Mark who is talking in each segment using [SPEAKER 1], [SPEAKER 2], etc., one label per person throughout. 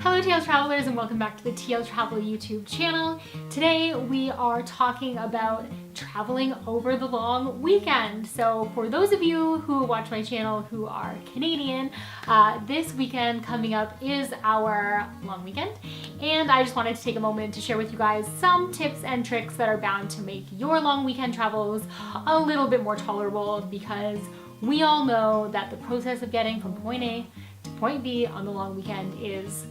[SPEAKER 1] Hello TL Travelers and welcome back to the TL Travel YouTube channel. Today we are talking about traveling over the long weekend. So for those of you who watch my channel who are Canadian, this weekend coming up is our long weekend. And I just wanted to take a moment to share with you guys some tips and tricks that are bound to make your long weekend travels a little bit more tolerable, because we all know that the process of getting from point A to point B on the long weekend is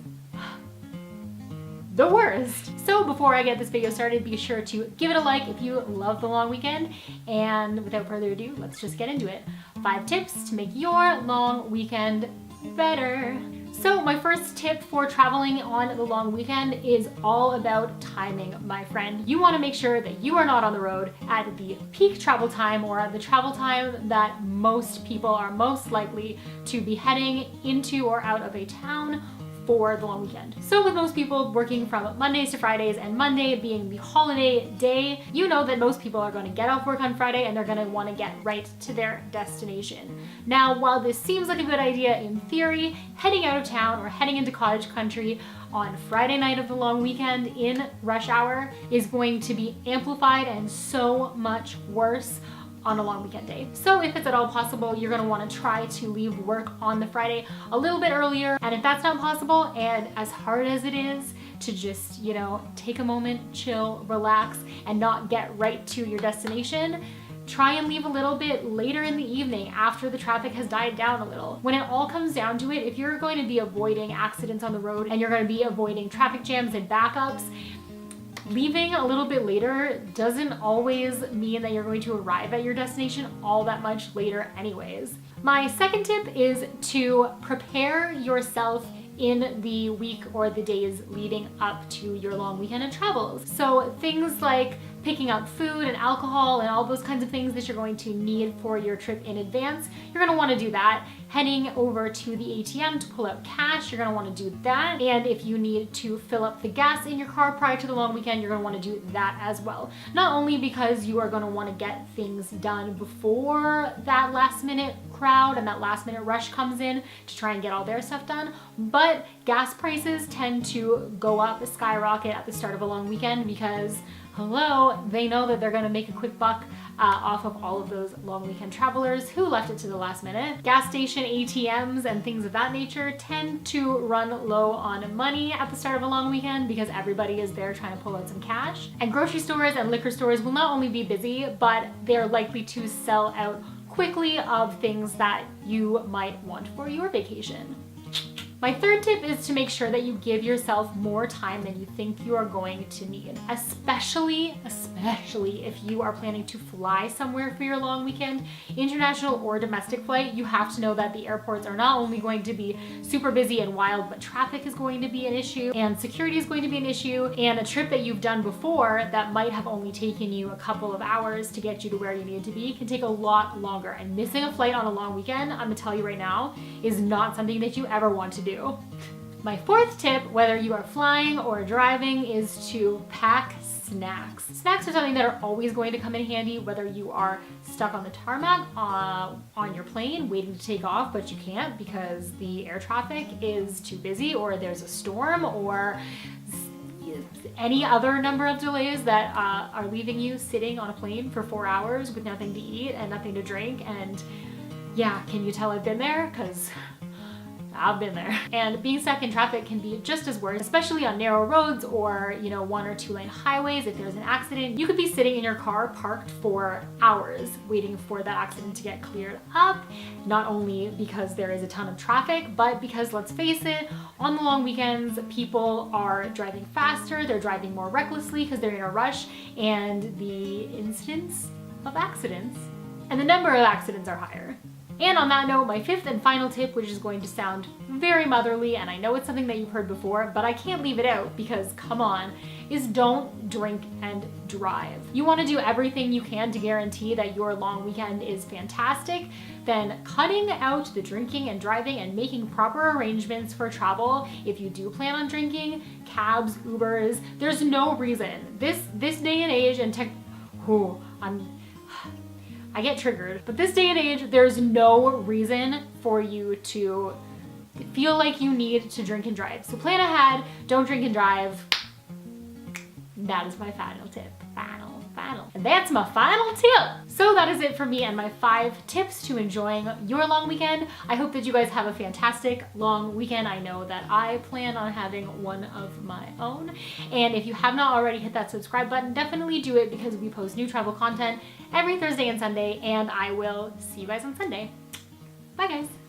[SPEAKER 1] the worst. So before I get this video started, be sure to give it a like if you love the long weekend. And without further ado, let's just get into it. 5 tips to make your long weekend better. So my first tip for traveling on the long weekend is all about timing, my friend. You want to make sure that you are not on the road at the peak travel time, or at the travel time that most people are most likely to be heading into or out of a town for the long weekend. So with most people working from Mondays to Fridays, and Monday being the holiday day, you know that most people are going to get off work on Friday and they're going to want to get right to their destination. Now, while this seems like a good idea in theory, heading out of town or heading into cottage country on Friday night of the long weekend in rush hour is going to be amplified and so much worse on a long weekend day. So if it's at all possible, you're gonna wanna try to leave work on the Friday a little bit earlier. And if that's not possible, and as hard as it is to just, take a moment, chill, relax, and not get right to your destination, try and leave a little bit later in the evening after the traffic has died down a little. When it all comes down to it, if you're going to be avoiding accidents on the road and you're going to be avoiding traffic jams and backups, leaving a little bit later doesn't always mean that you're going to arrive at your destination all that much later anyways. My second tip is to prepare yourself in the week or the days leading up to your long weekend and travels. So things like picking up food and alcohol and all those kinds of things that you're going to need for your trip in advance, you're gonna wanna do that. Heading over to the ATM to pull out cash, you're gonna wanna do that. And if you need to fill up the gas in your car prior to the long weekend, you're gonna wanna do that as well. Not only because you are gonna wanna get things done before that last minute crowd and that last minute rush comes in to try and get all their stuff done, but gas prices tend to go up, skyrocket at the start of a long weekend because hello, they know that they're gonna make a quick buck off of all of those long weekend travelers who left it to the last minute. Gas station ATMs and things of that nature tend to run low on money at the start of a long weekend because everybody is there trying to pull out some cash. And grocery stores and liquor stores will not only be busy, but they're likely to sell out quickly of things that you might want for your vacation. My third tip is to make sure that you give yourself more time than you think you are going to need, especially if you are planning to fly somewhere for your long weekend, international or domestic flight. You have to know that the airports are not only going to be super busy and wild, but traffic is going to be an issue and security is going to be an issue, and a trip that you've done before that might have only taken you a couple of hours to get you to where you need to be can take a lot longer, and missing a flight on a long weekend, I'm gonna tell you right now, is not something that you ever want to do. My fourth tip, whether you are flying or driving, is to pack snacks. Snacks are something that are always going to come in handy, whether you are stuck on the tarmac on your plane waiting to take off, but you can't because the air traffic is too busy, or there's a storm, or any other number of delays that are leaving you sitting on a plane for 4 hours with nothing to eat and nothing to drink. And yeah, can you tell I've been there? Because I've been there. And being stuck in traffic can be just as worse, especially on narrow roads or, 1 or 2 lane highways. If there's an accident, you could be sitting in your car parked for hours waiting for that accident to get cleared up. Not only because there is a ton of traffic, but because, let's face it, on the long weekends, people are driving faster, they're driving more recklessly because they're in a rush, and the incidence of accidents and the number of accidents are higher. And on that note, my fifth and final tip, which is going to sound very motherly, and I know it's something that you've heard before, but I can't leave it out because, come on, is don't drink and drive. You want to do everything you can to guarantee that your long weekend is fantastic, then cutting out the drinking and driving and making proper arrangements for travel. If you do plan on drinking, cabs, Ubers, there's no reason. This day and age and I get triggered, but this day and age, there's no reason for you to feel like you need to drink and drive. So plan ahead, don't drink and drive. That is my final tip. Final. And that's my final tip. So that is it for me and my 5 tips to enjoying your long weekend. I hope that you guys have a fantastic long weekend. I know that I plan on having one of my own. And if you have not already hit that subscribe button, definitely do it because we post new travel content every Thursday and Sunday, and I will see you guys on Sunday. Bye guys.